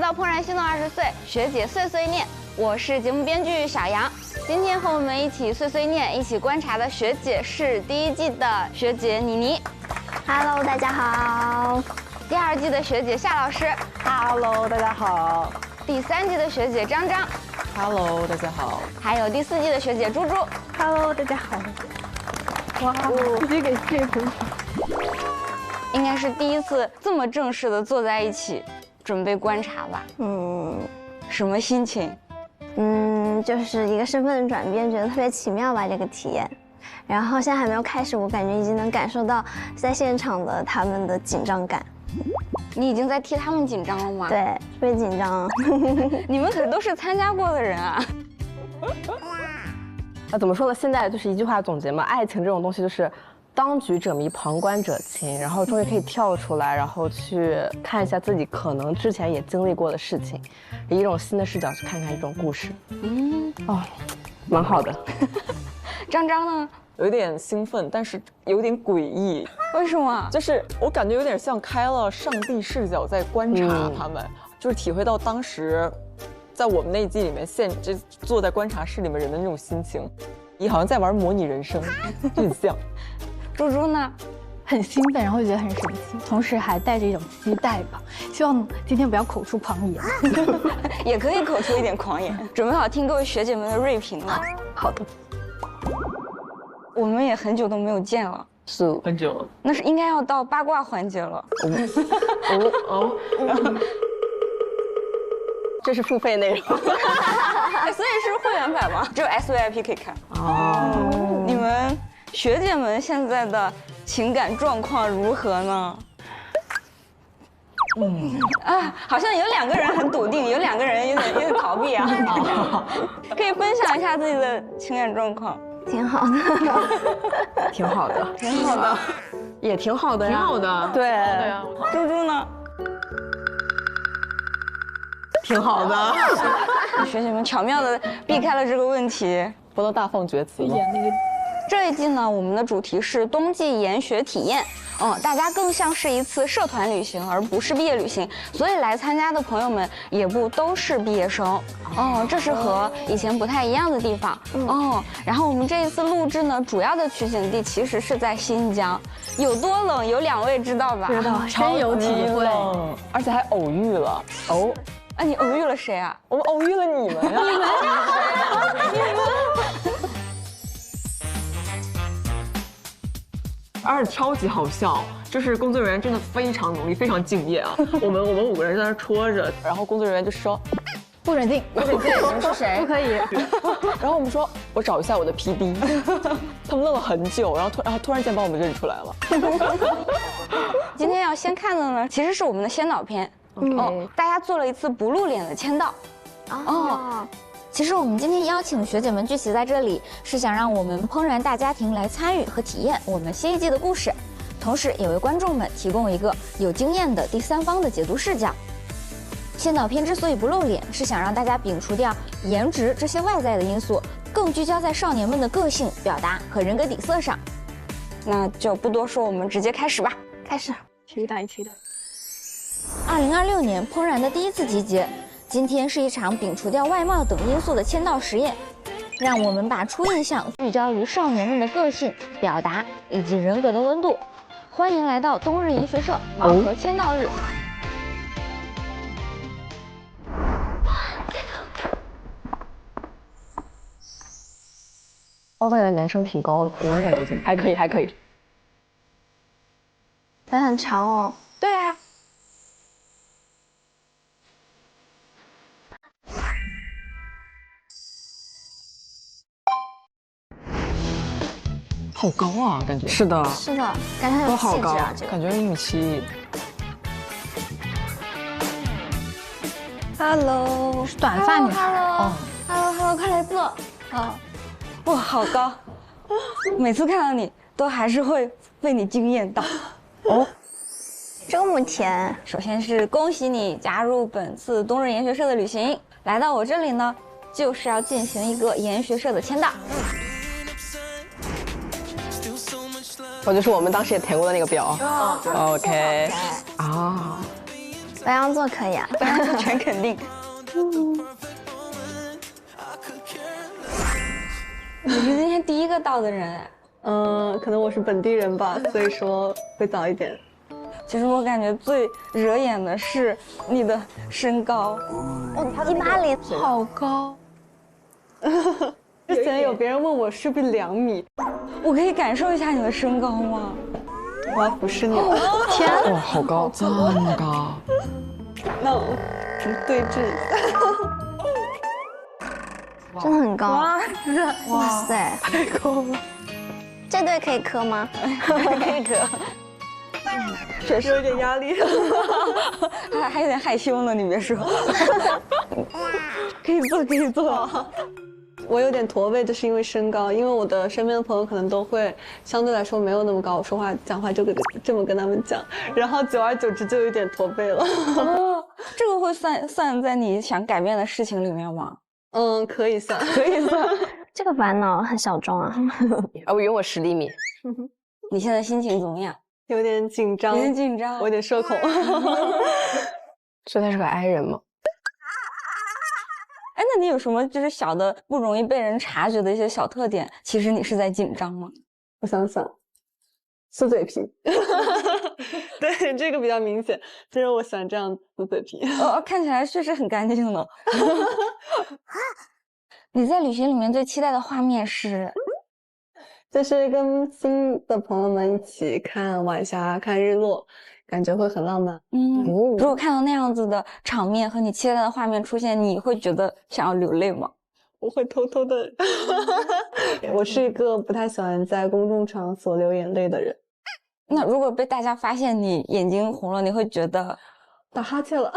到怦然心动20岁，学姐碎碎念，我是节目编剧小杨。今天和我们一起碎碎念、一起观察的学姐是第1季的学姐妮妮。Hello， 大家好。第2季的学姐夏老师。Hello， 大家好。第3季的学姐张张。Hello， 大家好。还有第4季的学姐猪猪。Hello， 大家好。哇，直接给这个应该是第1次这么正式的坐在一起准备观察吧？什么心情？就是一个身份的转变，觉得特别奇妙吧，这个体验。然后现在还没有开始，我感觉已经能感受到在现场的他们的紧张感。你已经在替他们紧张了吗？对，特别紧张。你们可都是参加过的人啊。怎么说呢？现在就是一句话总结嘛，爱情这种东西就是当局者迷，旁观者清。然后终于可以跳出来，然后去看一下自己可能之前也经历过的事情，以一种新的视角去看看一种故事。蛮好的。张张呢？有点兴奋，但是有点诡异。为什么？就是我感觉有点像开了上帝视角在观察他们，就是体会到当时在我们那一季里面坐在观察室里面人的那种心情，你好像在玩模拟人生，很像。猪猪呢？很兴奋，然后觉得很神奇，同时还带着一种期待吧。希望今天不要口出狂言，也可以口出一点狂言。准备好听各位学姐们的锐评了？好的。我们也很久都没有见了，是很久了。那是应该要到八卦环节了。这是付费内容。所以是会员版吗？只有 SVIP 可以看。你们学姐们现在的情感状况如何呢？好像有2个人很笃定，有2个人有点逃避啊。可以分享一下自己的情感状况。挺好的，挺好的，挺好的，也挺好的呀，挺好的。对呀。猪猪呢？挺好的。学姐们巧妙地避开了这个问题，不能大放厥词吗？这一季呢，我们的主题是冬季研学体验。大家更像是一次社团旅行，而不是毕业旅行，所以来参加的朋友们也不都是毕业生。这是和以前不太一样的地方。然后我们这一次录制呢，主要的取景地其实是在新疆，有多冷，有2位知道吧？知道，深有体会，而且还偶遇了。你偶遇了谁啊？我们偶遇了你们呀！而且超级好笑，就是工作人员真的非常努力，非常敬业啊。我们5个人在那戳着，然后工作人员就说不准进，不准进，你们是谁？不可以。然后我们说我找一下我的 PD， 他们愣了很久，然后突然间把我们认出来了。今天要先看的呢，其实是我们的先导片。大家做了一次不露脸的签到。其实我们今天邀请学姐们聚集在这里，是想让我们怦然大家庭来参与和体验我们新一季的故事，同时也为观众们提供一个有经验的第三方的解读视角。先导片之所以不露脸，是想让大家摒除掉颜值这些外在的因素，更聚焦在少年们的个性、表达和人格底色上。那就不多说，我们直接开始吧。开始。期待。2026年怦然的第1次集结，今天是一场摒除掉外貌等因素的签到实验，让我们把初印象聚焦于少年们的个性、表达以及人格的温度。欢迎来到冬日研学社盲盒签到日。我感觉男生挺高的，我感觉还可以。腿很长哦。对啊。好高啊，感觉。是的，感觉很有气质啊，这个。感觉1.7米。Hello， 是短发女孩。Hello， 快来坐。哇，好高！每次看到你，都还是会被你惊艳到。这么甜。首先是恭喜你加入本次冬日研学社的旅行，来到我这里呢，就是要进行一个研学社的签到。就是我们当时也填过的那个表。OK。白羊座可以啊，白羊座全肯定。你是今天第一个到的人。可能我是本地人吧，所以说会早一点。其实我感觉最惹眼的是你的身高180，好高。之前有别人问我是不是2米，我可以感受一下你的身高吗？我要俯视你了。天，哇，好高，这么高。那我们对峙一下。真的很高。哇塞，太高了。这对可以磕吗？可以可，确实有点压力。还有点害羞呢，你别说。可以坐，可以坐。我有点驼背，就是因为身高，因为我的身边的朋友可能都会相对来说没有那么高，我说话讲话就这么跟他们讲，然后久而久之就有点驼背了。哦，这个会算在你想改变的事情里面吗？可以算，可以算。这个烦恼很小众啊。我允我10厘米。你现在心情怎么样？有点紧张，有点紧张，我有点社恐。所以他是个 I 人吗？哎，那你有什么就是小的不容易被人察觉的一些小特点？其实你是在紧张吗？我想想，撕嘴皮。对，这个比较明显，就是我喜欢这样撕嘴皮。看起来确实很干净呢。你在旅行里面最期待的画面是？就是跟新的朋友们一起看晚霞、看日落，感觉会很浪漫。如果看到那样子的场面和你期待的画面出现，你会觉得想要流泪吗？我会偷偷的。我是一个不太喜欢在公众场所流眼泪的人。那如果被大家发现你眼睛红了，你会觉得打哈欠了？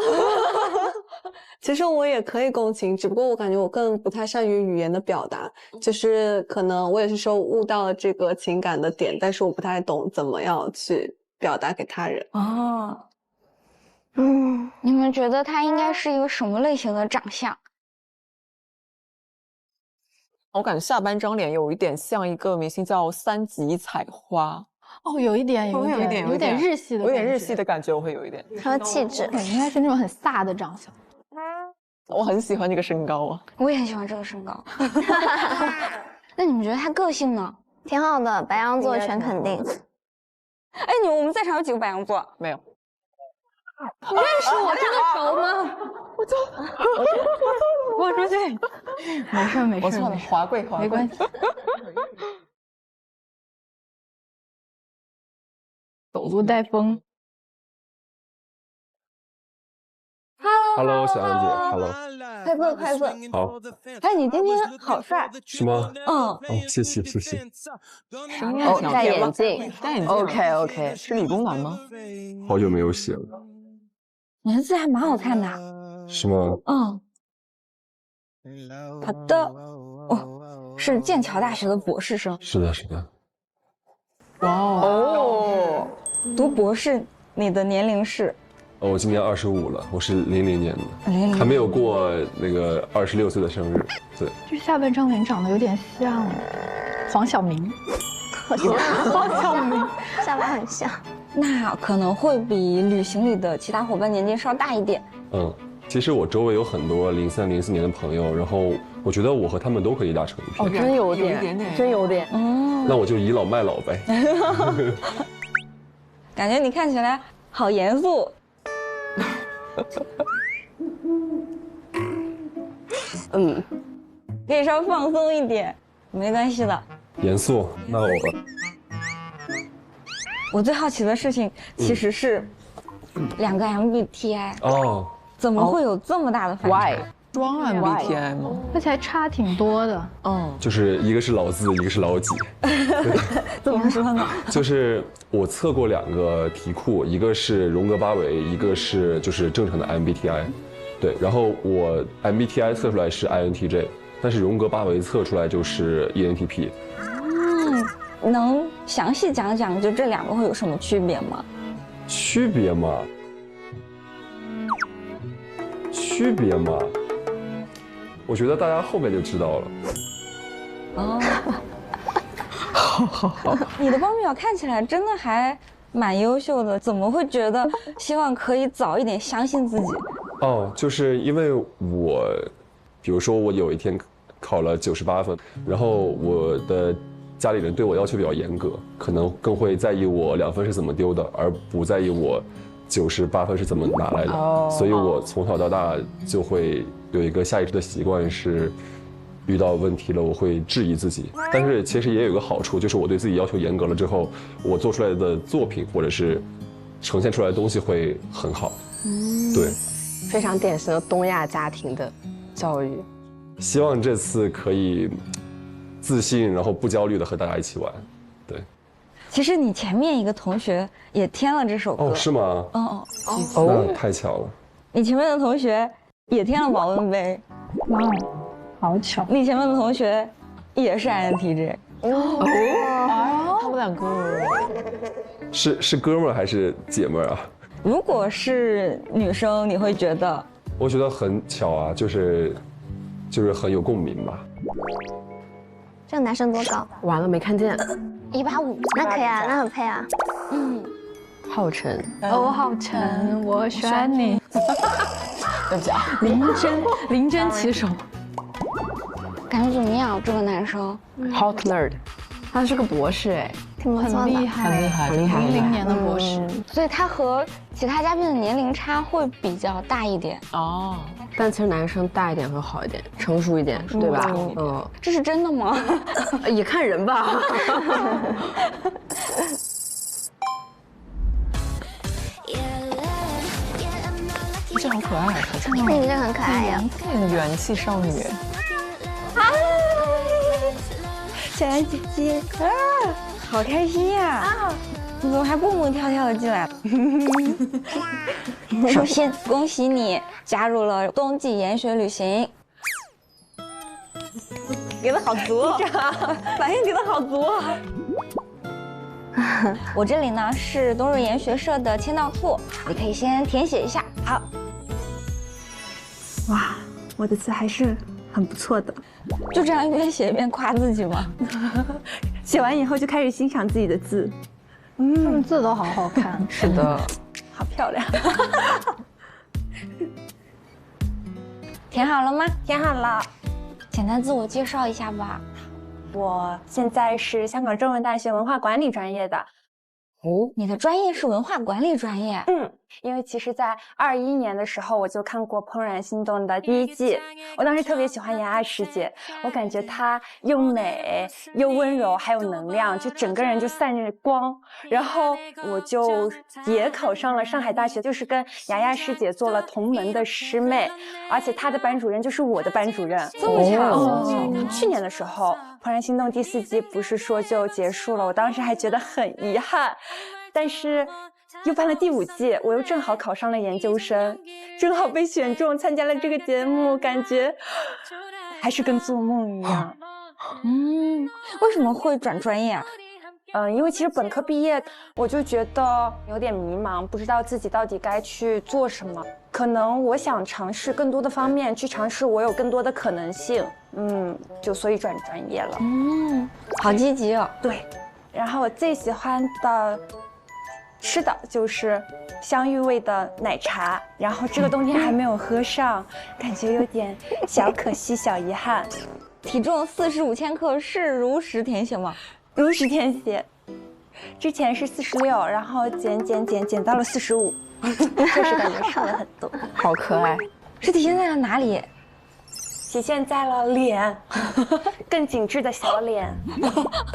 其实我也可以共情，只不过我感觉我更不太善于语言的表达，就是可能我也是说悟到了这个情感的点，但是我不太懂怎么样去表达给他人。哦，你们觉得他应该是一个什么类型的长相？我感觉下半张脸有一点像一个明星叫三吉彩花。哦，有一点日系的，有点日系的感觉，我会有一点。还有气质，应该是那种很飒的长相。我很喜欢这个身高啊，我也很喜欢这个身高。那你们觉得他个性呢？挺好的，白羊座全肯定。哎，我们在场有几个白羊座？没有。你认识我真的熟吗？我出去。没事没事，我错了，华贵，没关系。走路带风。Hello， 小杨姐 ，Hello，快坐快坐。好。哎，你今天好帅。是吗？哦，谢谢谢谢。戴眼镜，戴眼镜。OK， 是理工男吗？好久没有写了。你的字还蛮好看的。是吗？好的。是剑桥大学的博士生。是的，是的。哇哦，读博士，你的年龄是？我今年25了，我是00年的，00还没有过那个26岁的生日。对，就下半张脸长得有点像黄晓明。黄晓明，下巴很像。那可能会比旅行里的其他伙伴年纪稍大一点。其实我周围有很多03、04年的朋友，然后我觉得我和他们都可以打成一片。真有点，真有点。那我就倚老卖老呗。感觉你看起来好严肃。可以稍微放松一点，没关系的。严肃，那我最好奇的事情其实是2个 MBTI 怎么会有这么大的反差？双 MBTI 吗？而且还差挺多的。就是一个是老字，一个是老几。怎么说呢？就是我测过2个题库，一个是荣格8维，一个是就是正常的 MBTI。对，然后我 MBTI 测出来是 INTJ， 但是荣格8维测出来就是 ENTP。能详细讲讲就这2个会有什么区别吗？区别吗？我觉得大家后面就知道了。好。你的报名表看起来真的还蛮优秀的，怎么会觉得希望可以早一点相信自己？哦，就是因为我，比如说我有一天考了98分，然后我的家里人对我要求比较严格，可能更会在意我2分是怎么丢的，而不在意我98分是怎么拿来的。所以我从小到大就会有一个下意识的习惯是，遇到问题了我会质疑自己。但是其实也有一个好处，就是我对自己要求严格了之后，我做出来的作品或者是呈现出来的东西会很好。对。非常典型的东亚家庭的教育。希望这次可以自信，然后不焦虑的和大家一起玩。对。其实你前面一个同学也填了这首歌。哦，是吗？那太巧了。你前面的同学也填了保温杯。哇，好巧。你前面的同学也是 INTJ。他们两个是哥们儿还是姐们儿啊？如果是女生，你会觉得？我觉得很巧啊，就是很有共鸣吧。这个男生多高？完了没看见。185，那可以啊，那很配啊。浩辰。哦，浩辰，我选你。对不起啊，临阵起手。感觉怎么样？这个男生 Hot nerd， 他是个博士哎，挺不错的，很厉害，00年的博士，所以他和其他嘉宾的年龄差会比较大一点。哦，但其实男生大一点会好一点，成熟一点，对吧？这是真的吗？也看人吧。这好可爱，你这个很可爱呀，元气少女。小杨姐姐啊，好开心呀！你怎么还蹦蹦跳跳的进来了？首先恭喜你加入了冬季研学旅行，给的好足，反应给的好足啊！我这里呢是冬日研学社的签到处，你可以先填写一下。好，哇，我的字还是很不错的。就这样一边写一边夸自己吗？写完以后就开始欣赏自己的字。他们字都好好看。是的，好漂亮。填好了吗？填好了。简单自我介绍一下吧。我现在是香港中文大学文化管理专业的。哦，你的专业是文化管理专业。因为其实在21年的时候我就看过《怦然心动》的第1季，我当时特别喜欢雅雅师姐，我感觉她又美又温柔，还有能量，就整个人就散着光。然后我就也考上了上海大学，就是跟雅雅师姐做了同门的师妹，而且她的班主任就是我的班主任。这么巧？去年的时候，《怦然心动》第4季不是说就结束了，我当时还觉得很遗憾，但是又办了第5季，我又正好考上了研究生，正好被选中参加了这个节目，感觉还是跟做梦一样。为什么会转专业啊？因为其实本科毕业我就觉得有点迷茫，不知道自己到底该去做什么。可能我想尝试更多的方面，去尝试我有更多的可能性。就所以转专业了。好积极哦。对，然后我最喜欢的吃的就是香芋味的奶茶，然后这个冬天还没有喝上，感觉有点小可惜、小遗憾。体重45千克是如实填写吗？如实填写，之前是46，然后减到了45，就是感觉瘦了很多。好可爱。是体现在了哪里？体现在了脸，更紧致的小脸，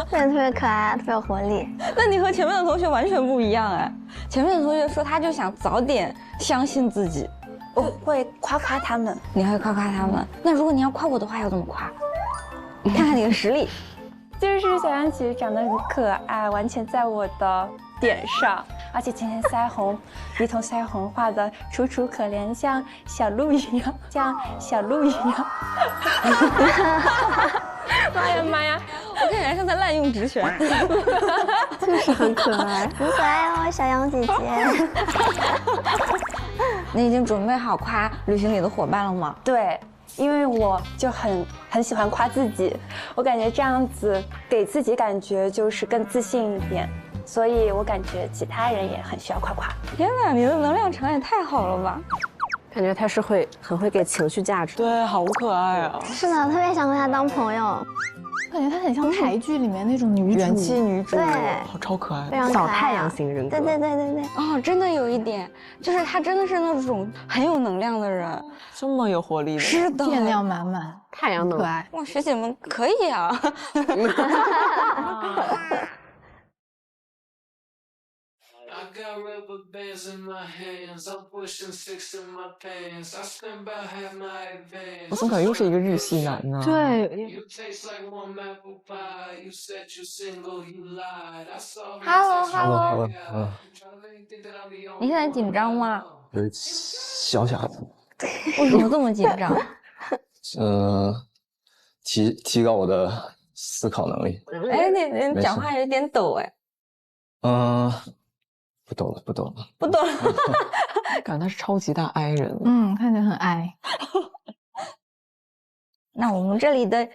特别可爱，特别有活力。那你和前面的同学完全不一样哎。前面的同学说他就想早点相信自己，我会夸夸他们。你会夸夸他们？那如果你要夸我的话，要怎么夸？看看你的实力。就是小杨姐长得很可爱，完全在我的点上，而且今天腮红，鼻头腮红画的楚楚可怜，像小鹿一样，妈呀！我感觉像在滥用职权。就是很可爱，很可爱哦，小杨姐姐。你已经准备好夸旅行里的伙伴了吗？对。因为我就很喜欢夸自己，我感觉这样子给自己感觉就是更自信一点，所以我感觉其他人也很需要夸夸。天哪，你的能量场也太好了吧！感觉他是很会给情绪价值。对，好可爱啊！是的，特别想跟他当朋友。感觉她很像台剧里面那种女主，元气女主，对好超可爱非。常可爱啊小太阳型人格。对对对对对，哦，真的有一点，就是他真的是那种很有能量的人。这么有活力的。是的，电量满满，太阳能可爱。哇，学姐们可以啊！ I got rubber bands in my hands, I'm pushing 6 in my pants. I spend about half my advance. 我怎么感觉又是一个日系男呢？对， You taste like warm apple pie. You said you single, you lied. I saw you Hello， 你现在紧张吗？有小小的，为什么这么紧张？提高我的思考能力。哎，你讲话有点抖哎。不抖了，不抖了。不懂。感觉他是超级大 I 人。看起来很爱。那我们这里的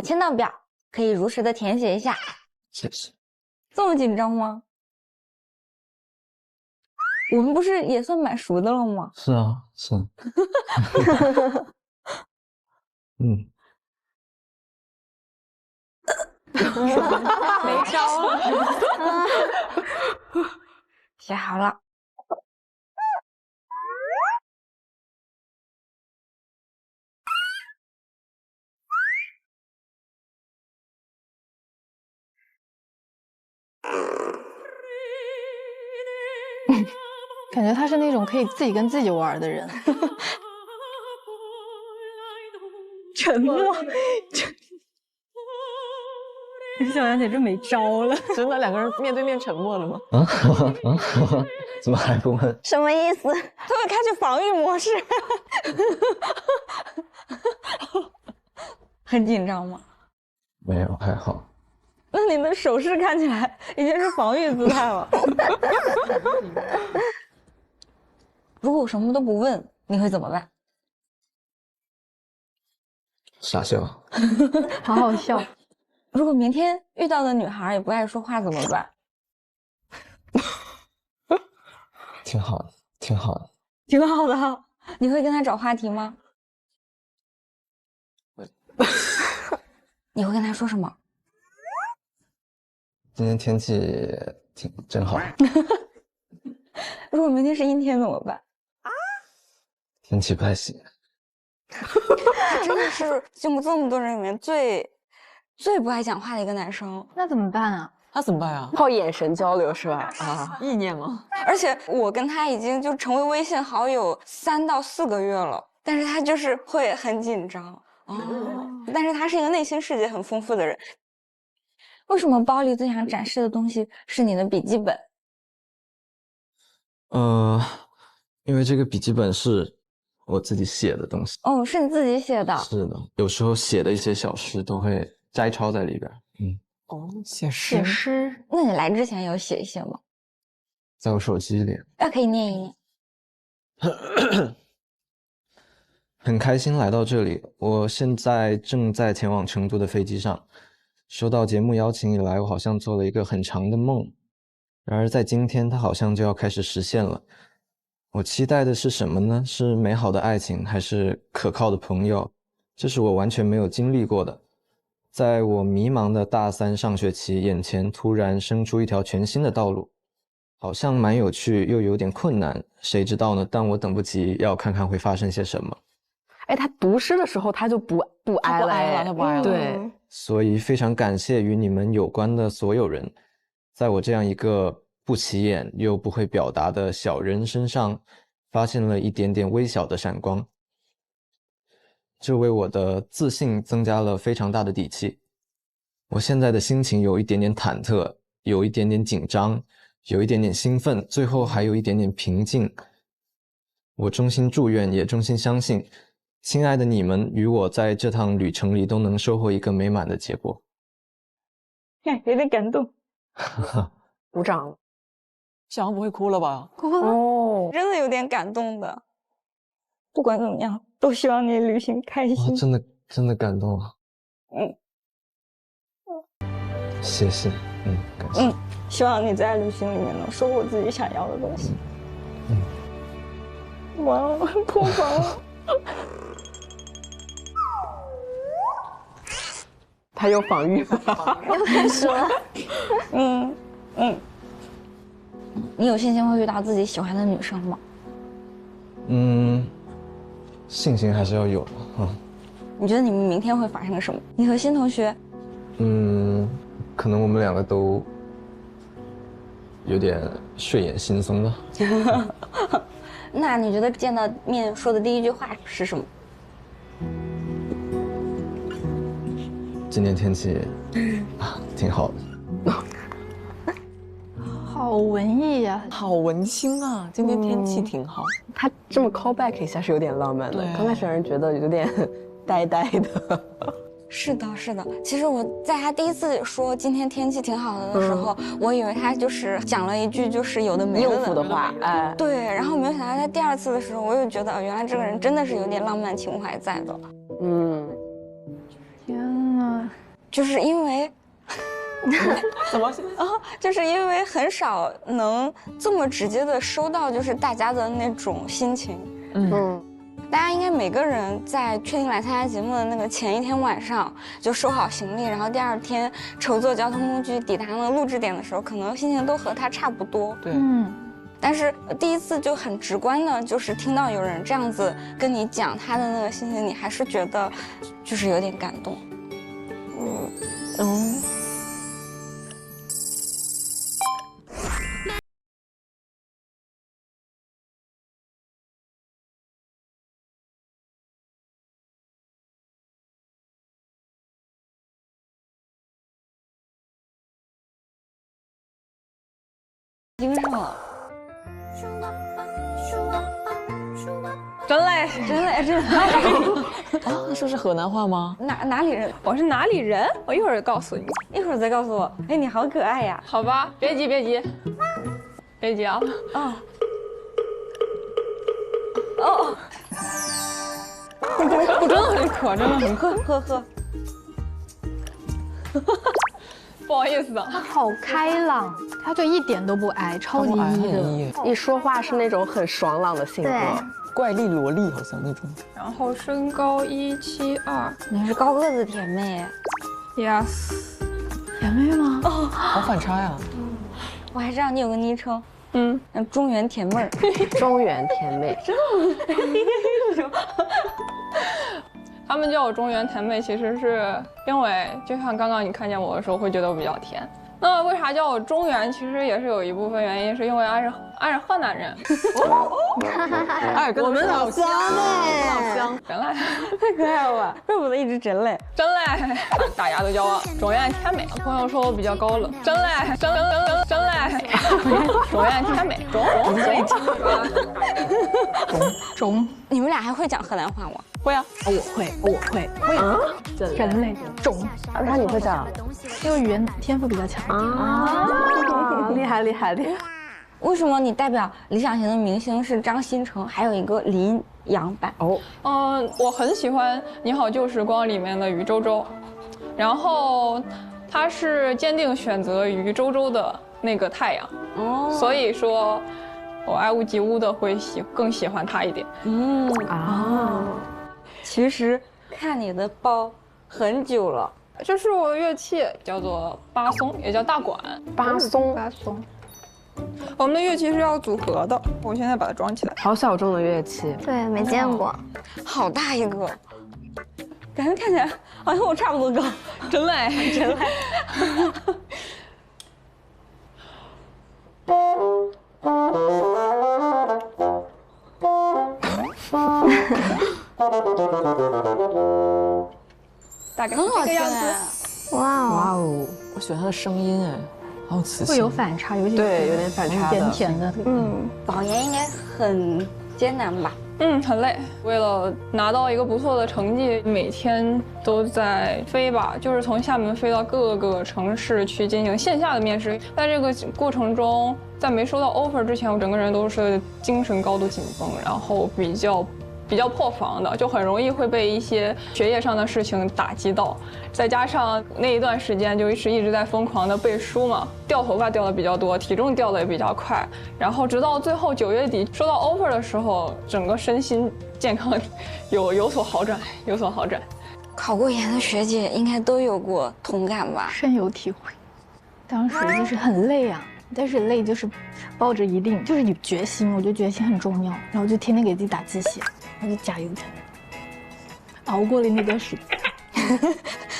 签到表可以如实的填写一下。谢谢。这么紧张吗？我们不是也算蛮熟的了吗？是啊，是。没招了。写好了。感觉他是那种可以自己跟自己玩的人。沉默。小杨姐这没招了。真的两个人面对面沉默了吗？怎么还不问？什么意思？他会开启防御模式。很紧张吗？没有，还好。那你的手势看起来已经是防御姿态了。如果我什么都不问，你会怎么办？傻笑。好好笑。如果明天遇到的女孩也不爱说话怎么办？挺好的，挺好的，挺好的。你会跟她找话题吗？你会跟她说什么？今天天气真好。如果明天是阴天怎么办？天气不太行。他真的是见过这么多人里面最不爱讲话的一个男生。那怎么办啊？他怎么办啊？靠眼神交流是吧？啊，意念吗？而且我跟他已经就成为微信好友3到4个月了，但是他就是会很紧张。但是他是一个内心世界很丰富的人。为什么包里最想展示的东西是你的笔记本？因为这个笔记本是我自己写的东西。哦，是你自己写的？是的，有时候写的一些小诗都会摘抄在里边。哦，写诗。那你来之前有写一些吗？在我手机里。可以念一念。很开心来到这里，我现在正在前往成都的飞机上。收到节目邀请以来，我好像做了一个很长的梦，然而在今天，它好像就要开始实现了。我期待的是什么呢？是美好的爱情，还是可靠的朋友？这是我完全没有经历过的。在我迷茫的大3上学期，眼前突然生出一条全新的道路，好像蛮有趣，又有点困难，谁知道呢？但我等不及要看看会发生些什么。哎，他读诗的时候他就不挨了，他不挨了。对，所以非常感谢与你们有关的所有人，在我这样一个不起眼又不会表达的小人身上，发现了一点点微小的闪光，这为我的自信增加了非常大的底气。我现在的心情有一点点忐忑，有一点点紧张，有一点点兴奋，最后还有一点点平静。我衷心祝愿，也衷心相信，亲爱的你们与我在这趟旅程里都能收获一个美满的结果。有点感动。鼓掌。小杨不会哭了吧？哭了哦，真的有点感动的。不管怎么样，都希望你旅行开心。真的感动啊。谢谢。感谢。希望你在旅行里面能收获自己想要的东西。哇，破防了。他又防御，又开始了。你有信心会遇到自己喜欢的女生吗？信心还是要有的啊。你觉得你们明天会发生什么？你和新同学？可能我们两个都有点睡眼惺忪的。那你觉得见到面说的第一句话是什么？今天天气挺好的。好文艺呀、好文青啊！今天天气挺好。他这么 call back 一下是有点浪漫的。刚开始让人觉得有点呆呆的。是的，是的。其实我在他第一次说今天天气挺好的时候，我以为他就是讲了一句就是有的没的应付的话，哎，对。然后没有想到他第二次的时候，我又觉得原来这个人真的是有点浪漫情怀在的。天哪，就是因为。怎么？就是因为很少能这么直接的收到，就是大家的那种心情。大家应该每个人在确定来参加节目的那个前一天晚上就收好行李，然后第二天乘坐交通工具抵达那个录制点的时候，可能心情都和他差不多。对，但是第一次就很直观的，就是听到有人这样子跟你讲他的那个心情，你还是觉得就是有点感动。精神了，真嘞，真的真的。那说是河南话吗？哪里人？我是哪里人？我一会儿告诉你，一会儿再告诉我。哎，你好可爱呀！好吧，别急别急，别急啊。我真的很渴，真的很渴。喝。不好意思啊，他好开朗，他就一点都不矮，超级 E 的。一说话是那种很爽朗的性格，怪力萝莉好像那种。然后身高172，你是高个子甜妹。 Yes， 甜妹吗？好反差呀！我还知道你有个昵称，中原甜妹儿。中原甜妹。他们叫我中原甜妹，其实是因为就像刚刚你看见我的时候，会觉得我比较甜。那为啥叫我中原？其实也是有一部分原因，是因为俺是河南人。哎，我们老乡哎，老乡，真嘞，太可爱了吧！怪不得一直真嘞，真嘞，大家都叫我中原甜妹。朋友说我比较高冷，真嘞，真嘞，中原甜妹，中，你们俩还会讲河南话吗？会啊，我会啊，真嘞，中。那你会讲？因为语言天赋比较强啊，厉害。为什么你代表理想型的明星是张新成，还有一个林阳版？我很喜欢《你好旧时光》里面的于周周，然后他是坚定选择于周周的那个太阳，所以说我爱屋及乌的会更喜欢他一点。其实看你的包很久了，这是我的乐器，叫做巴松，也叫大管。巴松。我们的乐器是要组合的，我现在把它装起来。好小众的乐器，对，没见过。好大一个，感觉看起来好像我差不多高，真嘞。大概是这个样子。哇哦，我喜欢他的声音哎，好有磁性。会有反差，尤其对，有点反差的，甜的。保研应该很艰难吧？很累。为了拿到一个不错的成绩，每天都在飞吧，就是从厦门飞到各个城市去进行线下的面试。在这个过程中，在没收到 offer 之前，我整个人都是精神高度紧绷，然后比较比较破防的，就很容易会被一些学业上的事情打击到。再加上那一段时间就是一直在疯狂的背书嘛，掉头发掉的比较多，体重掉的也比较快。然后直到最后9月底收到 offer 的时候，整个身心健康有所好转，有所好转。考过研的学姐应该都有过同感吧？深有体会。当时就是很累啊，但是累就是抱着一定就是有决心，我觉得决心很重要，然后就天天给自己打鸡血，然后就加油加油，熬过了那段时间。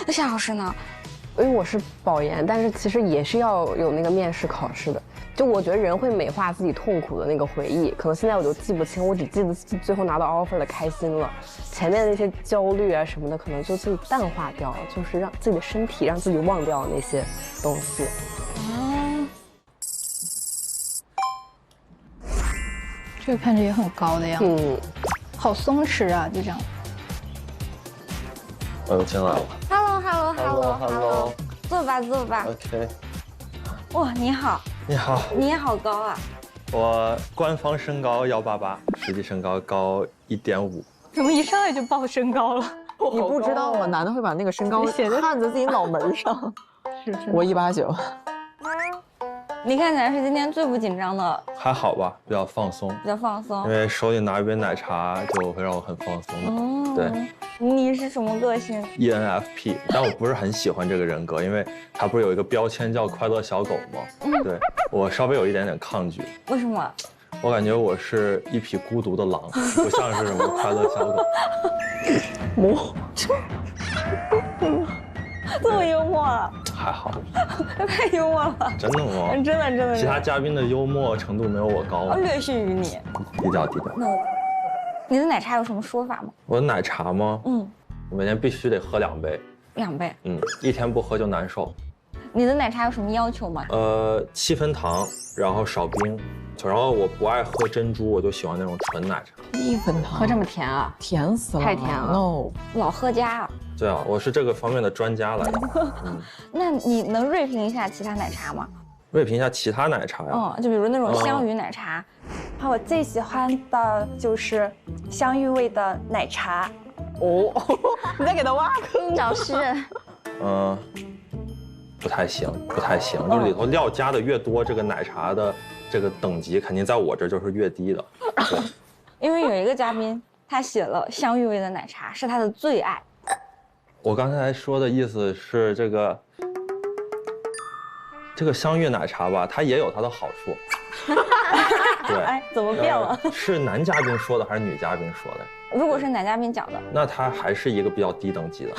那夏老师呢？因为我是保研，但是其实也是要有那个面试考试的。就我觉得人会美化自己痛苦的那个回忆，可能现在我就记不清，我只记得最后拿到 offer 的开心了，前面那些焦虑啊什么的，可能就自己淡化掉了，就是让自己的身体让自己忘掉那些东西。这个看着也很高的样子，好松弛啊，就这样。我进来了。Hello， 坐吧坐吧。OK。哇，你好。你好。你也好高啊。我官方身高188，实际身高高1.5。怎么一上来就报身高了？你不知道吗？男的会把那个身高看在自己脑门上。是。我189。你看起来是今天最不紧张的。还好吧，比较放松。比较放松。因为手里拿一杯奶茶，就会让我很放松。对。你是什么个性 ？ENFP， 但我不是很喜欢这个人格，因为他不是有一个标签叫快乐小狗吗？对我稍微有一点点抗拒。为什么？我感觉我是一匹孤独的狼，不像是什么快乐小狗。这么幽默啊？还好。太幽默了。真的吗？真的。其他嘉宾的幽默程度没有我高。略逊于你。低调。你的奶茶有什么说法吗？我的奶茶吗？我每天必须得喝2杯。2杯。1天不喝就难受。你的奶茶有什么要求吗？7分糖，然后少冰，然后我不爱喝珍珠，我就喜欢那种纯奶茶。1分糖，喝这么甜啊？甜死了，太甜了。 No， 老喝家啊。对啊，我是这个方面的专家来的。那你能锐评一下其他奶茶吗？锐评一下其他奶茶呀？就比如那种香芋奶茶。我最喜欢的就是香芋味的奶茶。哦，你在给他挖坑找诗人。不太行，就是里头料加的越多，这个奶茶的这个等级肯定在我这就是越低的。因为有一个嘉宾，他写了香芋味的奶茶是他的最爱。我刚才说的意思是这个香芋奶茶吧，它也有它的好处。对，哎，怎么变了？是男嘉宾说的还是女嘉宾说的？如果是男嘉宾讲的，那他还是一个比较低等级的。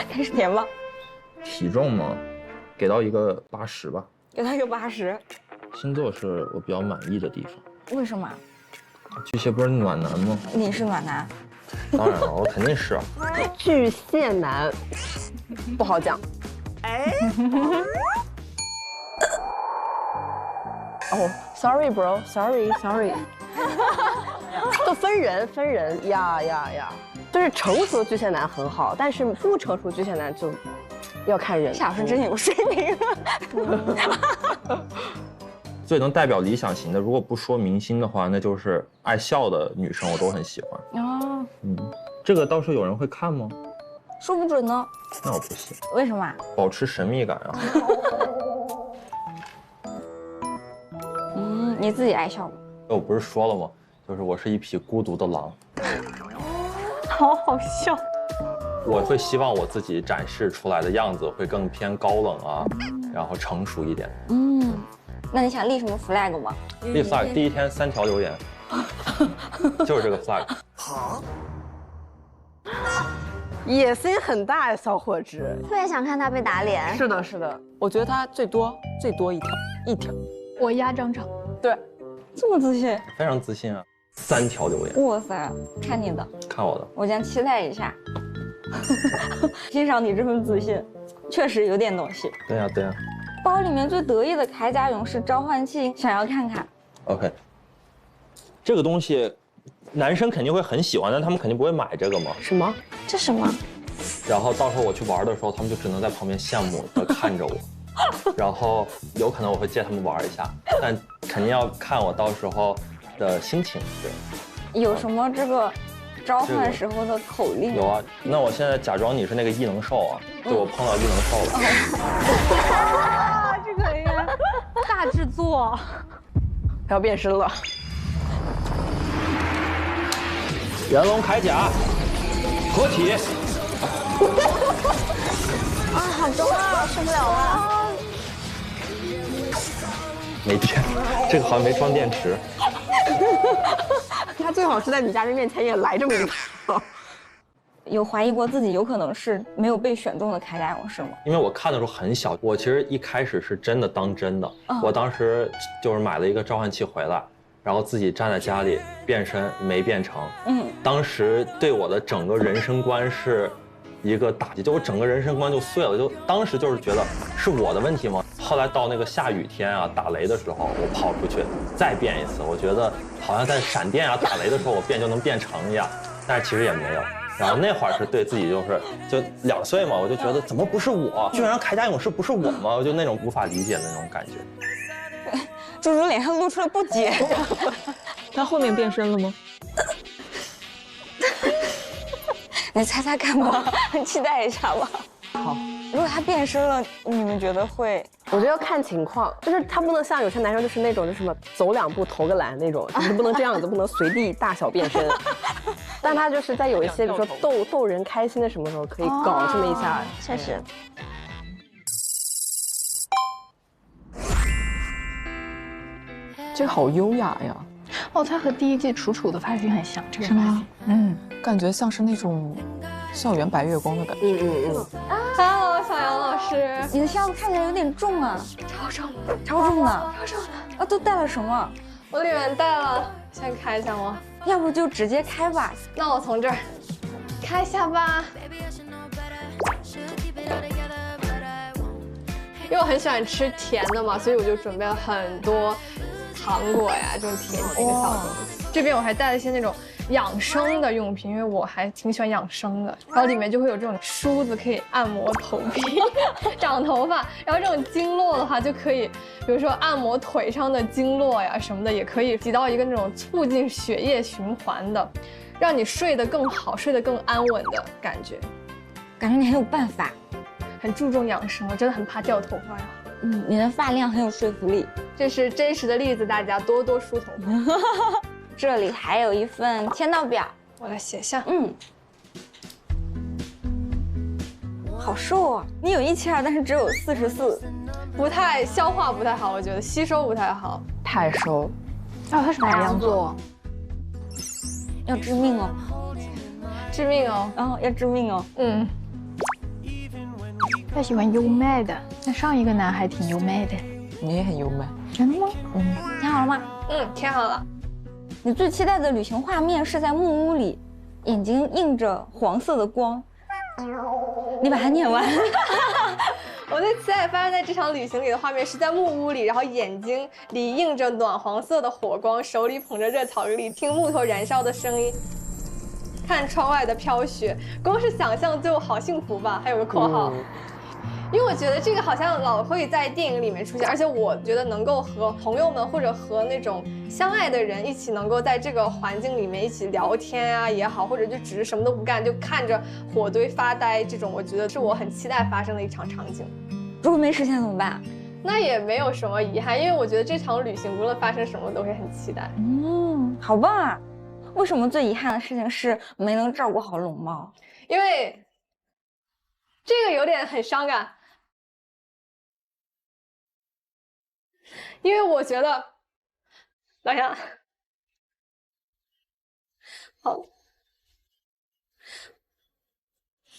开始甜吧。体重嘛，给到一个80吧。给他一个80。星座是我比较满意的地方。为什么？巨蟹不是暖男吗？你是暖男。当然了，我肯定是啊。巨蟹男，不好讲。哎。哦 ，sorry bro，sorry。都分人呀，就是成熟的巨蟹男很好，但是不成熟巨蟹男就要看人。夏老师真有水平。最能代表理想型的，如果不说明星的话，那就是爱笑的女生，我都很喜欢。哦。这个到时候有人会看吗？说不准呢。那我不信。为什么？保持神秘感啊。你自己爱笑吗？我不是说了吗？就是我是一匹孤独的狼。好好笑。我会希望我自己展示出来的样子会更偏高冷啊，然后成熟一点。那你想立什么 flag 吗？立 flag 第1天3条留言，就是这个 flag。好。野心很大呀，小伙子。特别想看他被打脸。是的。我觉得他最多一条。我压张张。对，这么自信。非常自信啊，3条留言。哇塞，看你的。看我的。我将期待一下。欣赏你这份自信，确实有点东西。对呀。包里面最得意的铠甲勇士召唤器，想要看看。OK。这个东西，男生肯定会很喜欢，但他们肯定不会买这个嘛。什么？这什么？然后到时候我去玩的时候，他们就只能在旁边羡慕地看着我。然后有可能我会借他们玩一下，但肯定要看我到时候的心情。对，有什么这个召唤时候的口令？有啊，那我现在假装你是那个异能兽啊，就我碰到异能兽了。啊，这个呀，大制作，要变身了。元龙铠甲，合体。啊，好重啊，受不了了。没电，这个好像没装电池。他最好是在女嘉宾面前也来这么一套。有怀疑过自己有可能是没有被选中的铠甲勇士吗？因为我看的时候很小，我其实一开始是真的当真的。我当时就是买了一个召唤器回来，然后自己站在家里变身，没变成。当时对我的整个人生观是一个打击，就我整个人生观就碎了，就当时就是觉得是我的问题吗？后来到那个下雨天啊，打雷的时候，我跑出去再变一次，我觉得好像在闪电啊、打雷的时候我变就能变成一样，但是其实也没有。然后那会儿是对自己就2岁嘛，我就觉得怎么不是我，居然铠甲勇士不是我吗？我就那种无法理解的那种感觉。猪猪脸上露出了不解。他后面变身了吗？你猜猜看吧，期待一下吧。好，如果他变身了，你们觉得会？我觉得要看情况，就是他不能像有些男生就是那种就什么走2步投个篮那种，就是不能这样子，不能随地大小变身。但他就是在有一些比如说逗人开心的什么时候可以搞这么一下，确实。这个好优雅呀！哦，他和第1季楚楚的发型很像，这个是吗？嗯，感觉像是那种校园白月光的感觉。Hello， 小杨老师，你的箱子看起来有点重啊，超重的。啊，都带了什么？我里面带了，先开一下吗？要不就直接开吧。那我从这儿开一下吧。因为我很喜欢吃甜的嘛，所以我就准备了很多糖果呀，这种甜心的小东西。这边我还带了一些那种养生的用品，因为我还挺喜欢养生的。然后里面就会有这种梳子，可以按摩头皮、长头发。然后这种经络的话，就可以，比如说按摩腿上的经络呀什么的，也可以起到一个那种促进血液循环的，让你睡得更好、睡得更安稳的感觉。感觉你很有办法，很注重养生，我真的很怕掉头发呀。你的发量很有说服力，这是真实的例子，大家多多梳头发。这里还有一份签到表，我来写下。好瘦啊！你有172，但是只有44，不太消化不太好，我觉得吸收不太好，太瘦。哦，他是白羊座，要致命哦，致命哦，要致命哦。他喜欢优麦的，那上一个男孩挺优麦的。你也很优麦，真的吗？填好了吗？填好了。你最期待的旅行画面是在木屋里，眼睛映着黄色的光。你把它念完。我最期待发生在这场旅行里的画面是在木屋里，然后眼睛里映着暖黄色的火光，手里捧着热巧克力，听木头燃烧的声音，看窗外的飘雪，光是想象就好幸福吧。还有个括号。因为我觉得这个好像老会在电影里面出现，而且我觉得能够和朋友们或者和那种相爱的人一起能够在这个环境里面一起聊天啊也好，或者就只是什么都不干就看着火堆发呆，这种我觉得是我很期待发生的一场场景。如果没实现怎么办？那也没有什么遗憾，因为我觉得这场旅行无论发生什么都会很期待。好棒啊！为什么最遗憾的事情是没能照顾好龙猫？因为这个有点很伤感。因为我觉得，老杨，好，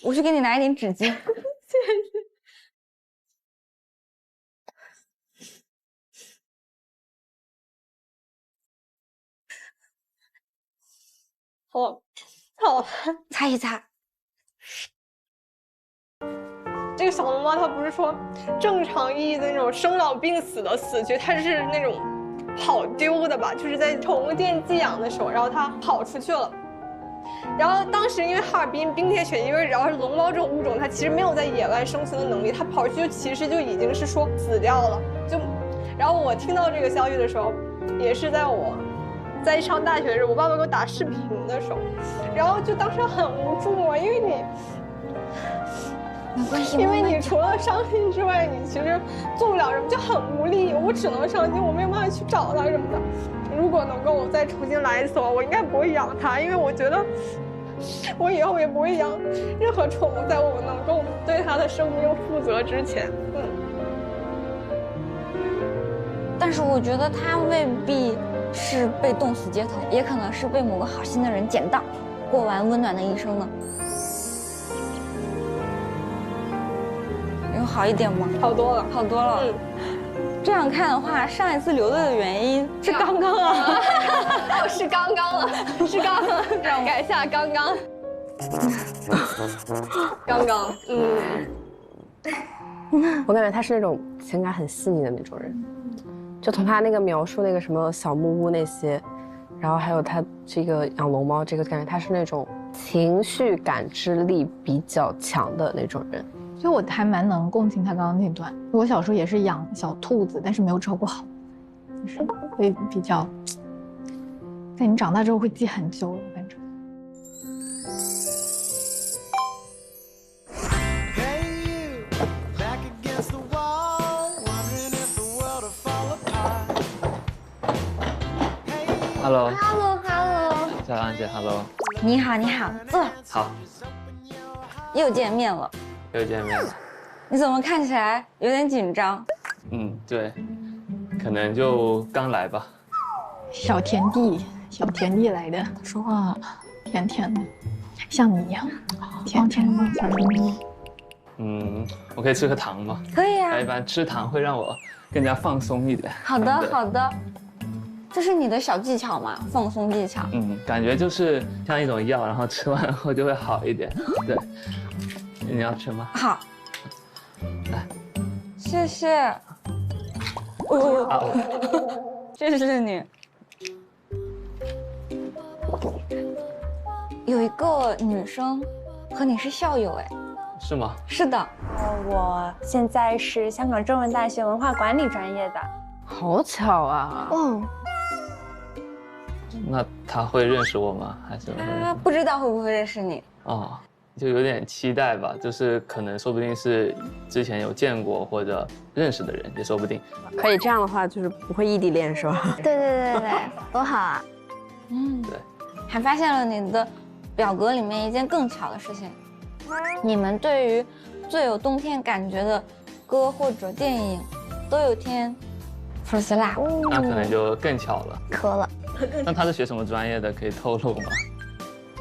我去给你拿一点纸巾。谢谢。好，擦一擦。这个小龙猫它不是说正常意义的那种生老病死的死去，它是那种跑丢的吧，就是在宠物店寄养的时候，然后它跑出去了。然后当时因为哈尔滨冰天雪地，因为然后龙猫这种物种它其实没有在野外生存的能力，它跑出去其实就已经是说死掉了。然后我听到这个消息的时候，也是在我在上大学的时候，我爸爸给我打视频的时候，然后就当时很无助嘛，因为你除了伤心之外，你其实做不了什么，就很无力。我只能伤心，我没有办法去找他什么的。如果能够我再重新来一次的话，我应该不会养它，因为我觉得我以后也不会养任何宠物，在我能够对它的生命负责之前。但是我觉得它未必是被冻死街头，也可能是被某个好心的人捡到，过完温暖的一生呢。有好一点吗？好多了，好多了。这样看的话，上一次流泪的原因是刚刚啊，哦，是刚刚了，是刚刚，改一下刚刚，刚刚，我感觉他是那种情感很细腻的那种人，就从他那个描述那个什么小木屋那些，然后还有他这个养龙猫这个，感觉他是那种情绪感知力比较强的那种人。就我还蛮能共情他刚刚那段。我小时候也是养小兔子，但是没有照顾好，就是会比较，在你长大之后会记很久了，反正。Hello， 小兰姐 ，Hello， 你好，你好，坐。好，又见面了。又见面了。你怎么看起来有点紧张？对，可能就刚来吧。小田地来的，说话甜甜的，像你一样，甜甜的小甜蜜。我可以吃个糖吗？可以啊。一般吃糖会让我更加放松一点。好的，好的。这是你的小技巧吗？放松技巧。感觉就是像一种药，然后吃完后就会好一点。对。你要吃吗？好，来，谢谢。谢谢你。有一个女生和你是校友，哎，是吗？是的。我现在是香港中文大学文化管理专业的。好巧啊！那他会认识我吗？还是他不知道会不会认识你？就有点期待吧，就是可能说不定是之前有见过或者认识的人，也说不定。可以这样的话，就是不会异地恋是吧？对，多好啊！对。还发现了你的表格里面一件更巧的事情，你们对于最有冬天感觉的歌或者电影都有填 First Love。那可能就更巧了。磕了。那他是学什么专业的？可以透露吗？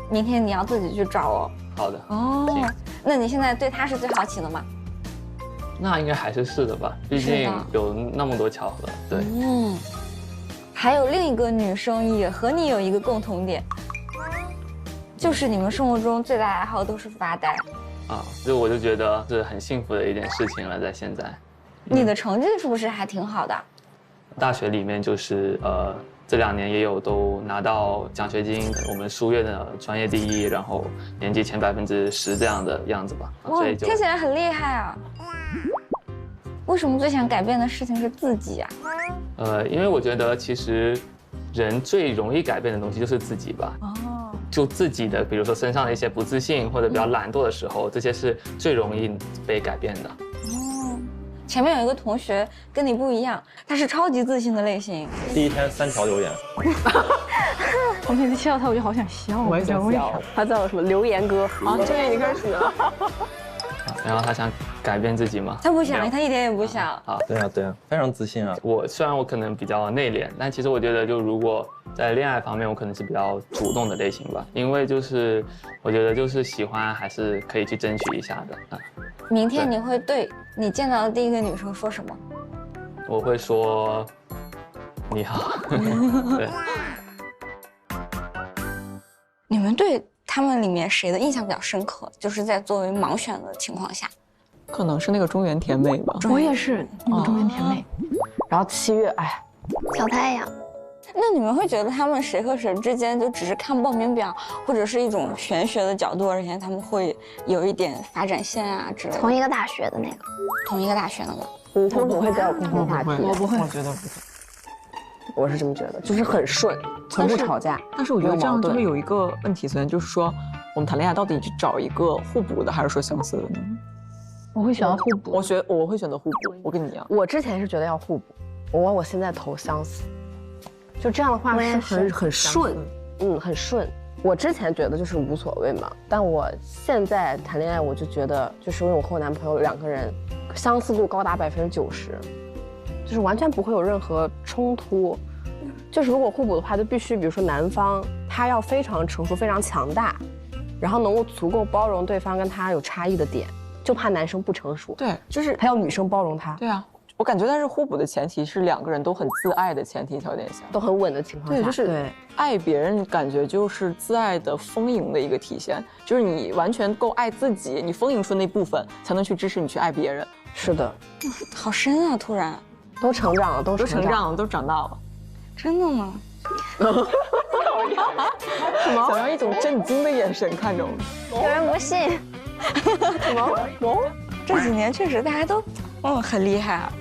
明天你要自己去找哦。好的。那你现在对他是最好奇的吗？那应该还是的吧，毕竟有那么多巧合。对。还有另一个女生也和你有一个共同点，就是你们生活中最大爱好都是发呆。所以我就觉得是很幸福的一件事情了，在现在。你的成绩是不是还挺好的？大学里面就是这2年也有都拿到奖学金，我们书院的专业第1，然后年级前10%这样的样子吧。哇，听起来很厉害啊！为什么最想改变的事情是自己啊？因为我觉得其实人最容易改变的东西就是自己吧。就自己的，比如说身上的一些不自信或者比较懒惰的时候，这些是最容易被改变的。前面有一个同学跟你不一样，他是超级自信的类型。第1天3条留言。我每次见到他，我就好想笑。我也想笑。他叫我什么留言哥？终于你开始了。然后他想改变自己吗？他不想，他一点也不想。对啊，非常自信啊。虽然我可能比较内敛，但其实我觉得，就如果在恋爱方面，我可能是比较主动的类型吧。因为就是我觉得就是喜欢还是可以去争取一下的。明天你会对你见到的第一个女生说什么？我会说你好。对。你们对他们里面谁的印象比较深刻？就是在作为盲选的情况下，可能是那个中原甜美吧。我也是那个中原甜美。然后7月，小太阳。那你们会觉得他们谁和谁之间就只是看报名表，或者是一种玄学的角度而言，他们会有一点发展线啊之类的？同一个大学的那个，同一个大学的吗？他们不会在我共同话题。我不会，我觉得不会。我是这么觉得，就是很顺，从不吵架。但是我觉得这样就会有一个问题存在，就是说我们谈恋爱到底去找一个互补的，还是说相似的呢？我会选择互补。我会选择互补，我跟你一样。我之前是觉得要互补，我现在投相似，就这样的话是很顺，很顺。我之前觉得就是无所谓嘛，但我现在谈恋爱，我就觉得就是因为我和我男朋友2个人相似度高达90%，就是完全不会有任何冲突。就是如果互补的话，就必须比如说男方他要非常成熟、非常强大，然后能够足够包容对方跟他有差异的点，就怕男生不成熟。对，就是他要女生包容他。对啊。我感觉，但是互补的前提是2个人都很自爱的前提条件下，都很稳的情况下，对，就是爱别人，感觉就是自爱的丰盈的一个体现，就是你完全够爱自己，你丰盈出那部分，才能去支持你去爱别人。是的，好深啊！突然，都成长了，都成长了，都长大了，真的吗？什么？想用一种震惊的眼神看着我。有人不信？什么？这几年确实大家都很厉害啊。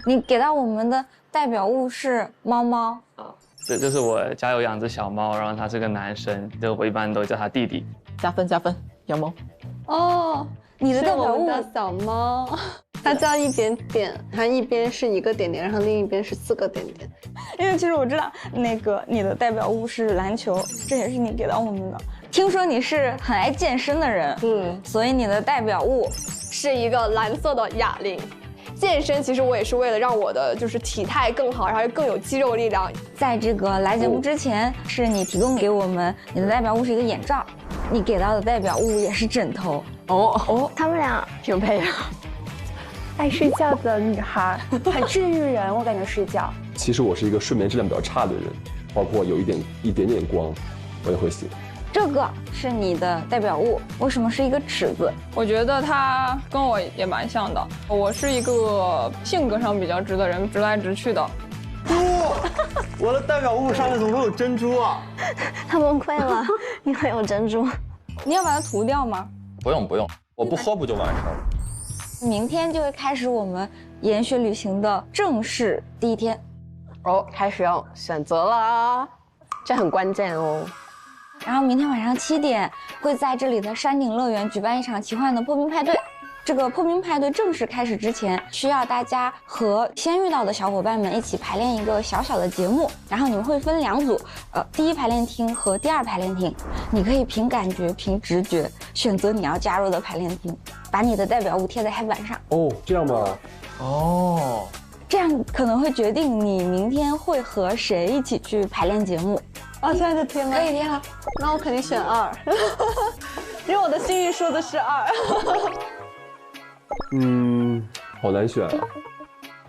你给到我们的代表物是猫猫啊，这就是我家有养只小猫，然后它是个男生，就我一般都叫他弟弟。加分，养猫。哦，你的代表物的小猫，它叫一点点，它一边是1个点点，然后另一边是4个点点。因为其实我知道那个你的代表物是篮球，这也是你给到我们的。听说你是很爱健身的人，所以你的代表物是一个蓝色的哑铃。健身其实我也是为了让我的就是体态更好，然后更有肌肉力量。在这个来节目之前，是你提供给我们你的代表物是一个眼罩，你给到的代表物也是枕头。他们俩挺配啊。爱睡觉的女孩，很治愈人，我感觉睡觉。其实我是一个睡眠质量比较差的人，包括有一点点光，我也会醒。这个是你的代表物，为什么是一个尺子？我觉得它跟我也蛮像的。我是一个性格上比较直的人，直来直去的。我的代表物上面怎么会有珍珠啊？他崩溃了，因为有珍珠。你要把它涂掉吗？不用，我不喝不就完事儿了？明天就会开始我们研学旅行的正式第1天。开始要选择了，这很关键哦。然后明天晚上7点会在这里的山顶乐园举办一场奇幻的破冰派对。这个破冰派对正式开始之前，需要大家和先遇到的小伙伴们一起排练一个小小的节目，然后你们会分2组，第1排练厅和第2排练厅，你可以凭感觉、凭直觉选择你要加入的排练厅，把你的代表物贴在黑板上。哦，这样吗？哦，这样可能会决定你明天会和谁一起去排练节目。现在就贴吗？可以贴了。那我肯定选2，因为我的幸运数字是2。好难选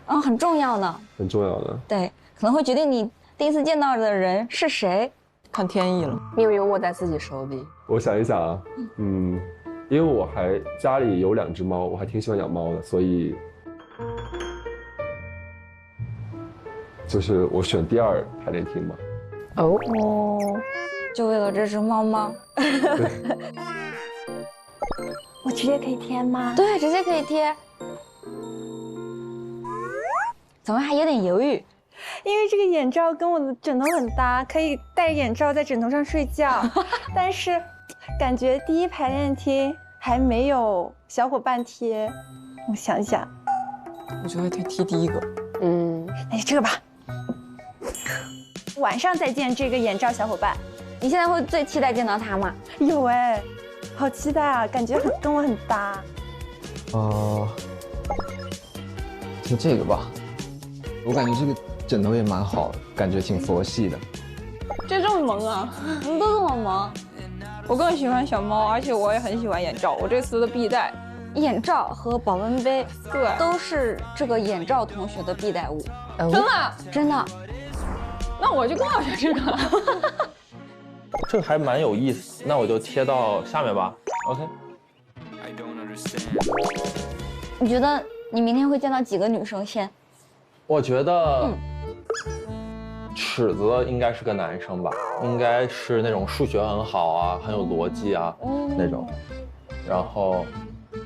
啊。很重要呢。很重要的。对，可能会决定你第一次见到的人是谁。看天意了，命运握在自己手里。我想一想啊，因为我还家里有2只猫，我还挺喜欢养猫的，所以就是我选第2排练厅吧。就为了这只猫猫。我直接可以贴吗？对，直接可以贴。怎么还有点犹豫？因为这个眼罩跟我的枕头很搭，可以戴着眼罩在枕头上睡觉。但是感觉第1排练厅还没有小伙伴贴，我想想，我觉得可以贴第1个。那就这个吧。晚上再见这个眼罩小伙伴。你现在会最期待见到他吗？有哎，好期待啊，感觉跟我很搭。就这个吧，我感觉这个枕头也蛮好的，感觉挺佛系的。这么萌啊！你们都这么萌。我更喜欢小猫，而且我也很喜欢眼罩。我这次的必带眼罩和保温杯，对，都是这个眼罩同学的必带物。真的？真的。那我就更要选这个了。这个还蛮有意思，那我就贴到下面吧。OK。你觉得你明天会见到几个女生先？我觉得尺子应该是个男生吧，应该是那种数学很好啊，很有逻辑啊那种。然后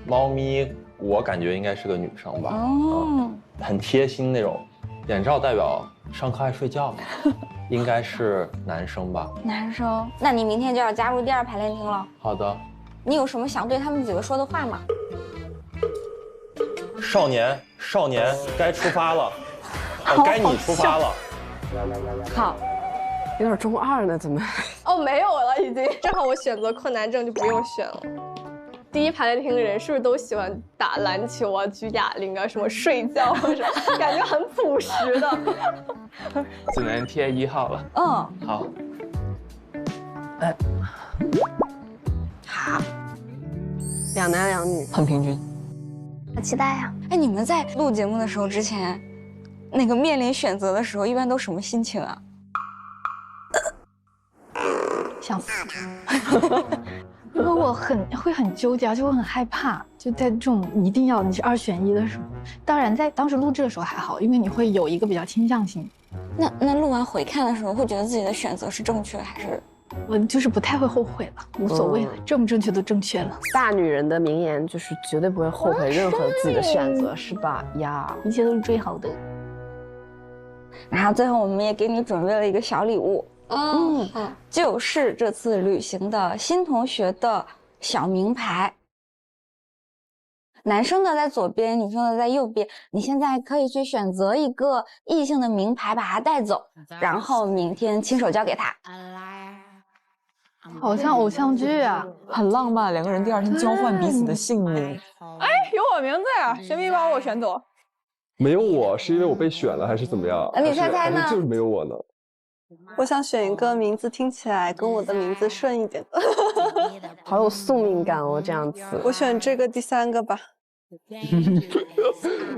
猫咪我感觉应该是个女生吧，很贴心那种。眼罩代表上课爱睡觉，应该是男生吧？男生，那你明天就要加入第2排练厅了。好的。你有什么想对他们几个说的话吗？少年，少年，该出发了，该你出发了。好，有点中二呢，怎么？哦，没有了，已经。正好我选择困难症就不用选了。第1排练厅的人是不是都喜欢打篮球啊、举哑铃啊、什么睡觉啊什么？感觉很朴实的。只能贴1号了。嗯，好。好，2男2女，很平均。好期待呀！哎，你们在录节目的时候之前，那个面临选择的时候，一般都什么心情啊？想死。因为我会很纠结，而且我很害怕，就在这种一定要你是2选1的时候。当然，在当时录制的时候还好，因为你会有一个比较倾向性。那录完回看的时候，会觉得自己的选择是正确还是？我就是不太会后悔了，无所谓了，正不正确都正确了。大女人的名言就是绝对不会后悔任何自己的选择，是吧？呀，一切都是最好的。然后最后我们也给你准备了一个小礼物。就是这次旅行的新同学的小名牌。男生的在左边，女生的在右边。你现在可以去选择一个异性的名牌，把它带走，然后明天亲手交给他。好像偶像剧啊，很浪漫，2个人第2天交换彼此的姓名。哎，有我名字呀，谁没把我选走？没有我，是因为我被选了还是怎么样？你猜猜呢？还是就是没有我呢？我想选一个名字听起来跟我的名字顺一点的。好有宿命感哦，这样子。我选这个第3个吧。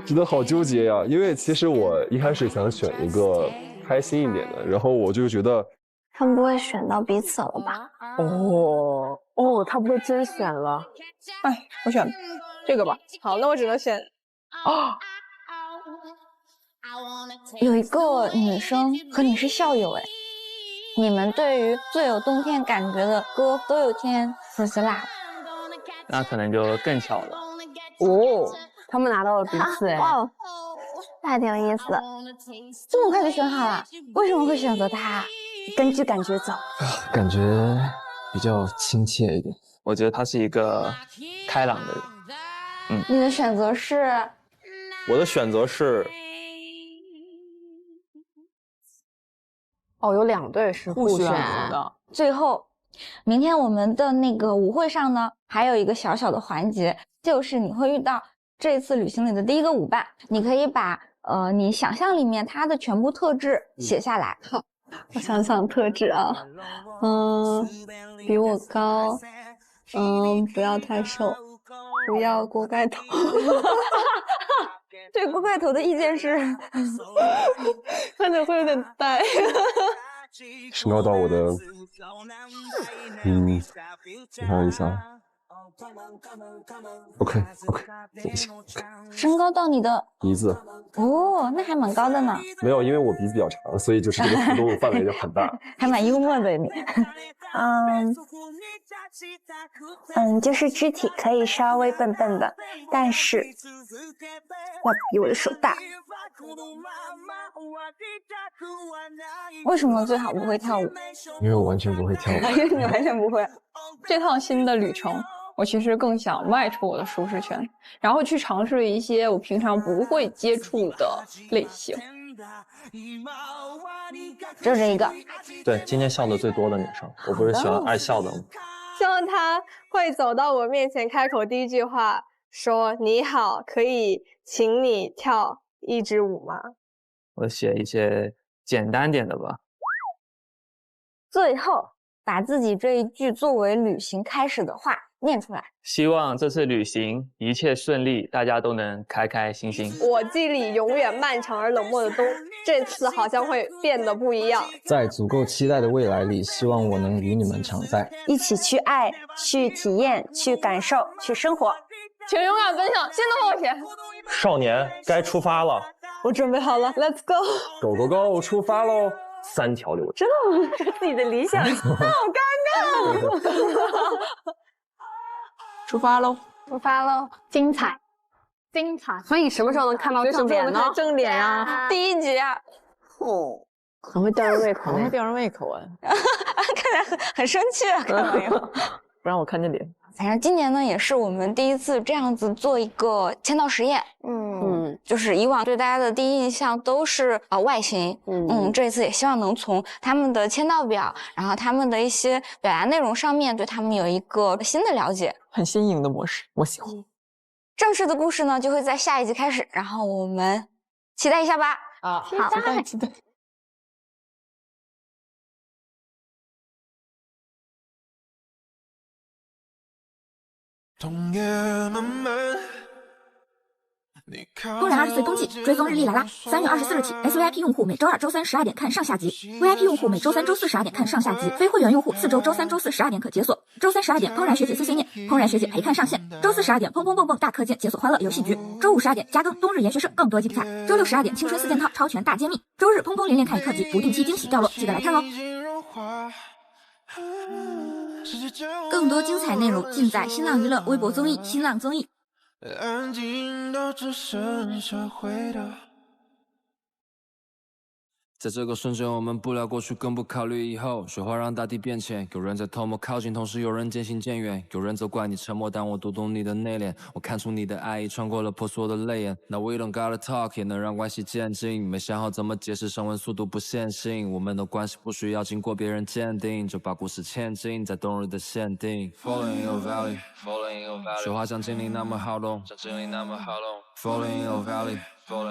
真的好纠结呀，因为其实我一开始想选一个开心一点的，然后我就觉得他们不会选到彼此了吧？他不会真选了。哎，我选这个吧。好，那我只能选。有一个女生和你是校友哎，你们对于最有冬天感觉的歌都有天 First Love， 那可能就更巧了。他们拿到了彼此哎，哇，那还挺有意思的。这么快就选好了，为什么会选择他？根据感觉走。感觉比较亲切一点。我觉得他是一个开朗的人。你的选择是？我的选择是。有2对是互选的。最后，明天我们的那个舞会上呢，还有一个小小的环节，就是你会遇到这次旅行里的第1个舞伴，你可以把你想象里面他的全部特质写下来。好，我想想特质啊，比我高，不要太瘦，不要锅盖头。对锅盖头的意见是，看着会有点呆。身高到我的，我看一下 ，OK， 行。身高到你的鼻子。那还蛮高的呢。没有，因为我鼻子比较长，所以就是这个浮动范围就很大。还蛮幽默的你。就是肢体可以稍微笨笨的，但是要比我的手大。为什么最好不会跳舞？因为我完全不会跳舞。因为你完全不会。这趟新的旅程，我其实更想迈出我的舒适圈，然后去尝试一些我平常不会接触的类型。就这一个。对，今天笑的最多的女生，我不是喜欢爱笑的吗？希望她会走到我面前，开口第1句话说：“你好，可以请你跳一支舞吗？”我写一些简单点的吧。最后，把自己这一句作为旅行开始的话念出来。希望这次旅行一切顺利，大家都能开开心心。我记忆里永远漫长而冷漠的冬，这次好像会变得不一样。在足够期待的未来里，希望我能与你们常在，一起去爱，去体验，去感受，去生活。请勇敢奔向新的冒险。少年，该出发了。我准备好了 ，Let's go。Go go go， 出发喽！3条流。真的吗？是自己的理想，好尴尬。出发喽！出发喽！精彩。精彩。所以什么时候能看到正脸呢？正脸呀，第1集啊。哦，很会吊人胃口，很会吊人胃口啊！看起来很生气啊，看到没有？不让我看见脸。反正今年呢，也是我们第一次这样子做一个签到实验。就是以往对大家的第一印象都是外形。这一次也希望能从他们的签到表，然后他们的一些表达内容上面，对他们有一个新的了解。很新颖的模式，我喜欢。正式的故事呢，就会在下一集开始，然后我们期待一下吧。好，期待。怦然20岁冬季追踪日历来啦！3月24日起 ，SVIP 用户每周2、周3 12点看上下集 ，VIP 用户每周3、周4 12点看上下集，非会员用户4周周3、周4 12点可解锁。周3 12点，怦然学姐碎碎念，怦然学姐陪看上线。周4 12点，砰砰蹦蹦大课件解锁欢乐游戏局。周5 12点加更冬日研学社更多精彩。周6 12点，青春4件套超全大揭秘。周日砰砰连连看一课集，不定期惊喜掉落，记得来看哦。更多精彩内容尽在新浪娱乐微博综艺新浪综艺。安静到只剩下回答。在这个瞬间，我们不聊过去，更不考虑以后。雪花让大地变浅，有人在偷摸靠近，同时有人渐行渐远。有人责怪你沉默，但我读懂你的内敛。我看出你的爱意穿过了婆娑的泪眼。Now we don't gotta talk， 也能让关系渐近。没想好怎么解释，升温速度不线性。我们的关系不需要经过别人鉴定，就把故事嵌进在冬日的限定。Falling in your valley， 雪花像精灵那么好动，Falling in your valley，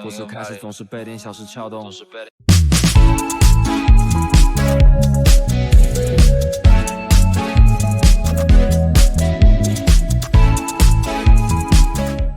故事开始总是被点小事撬动。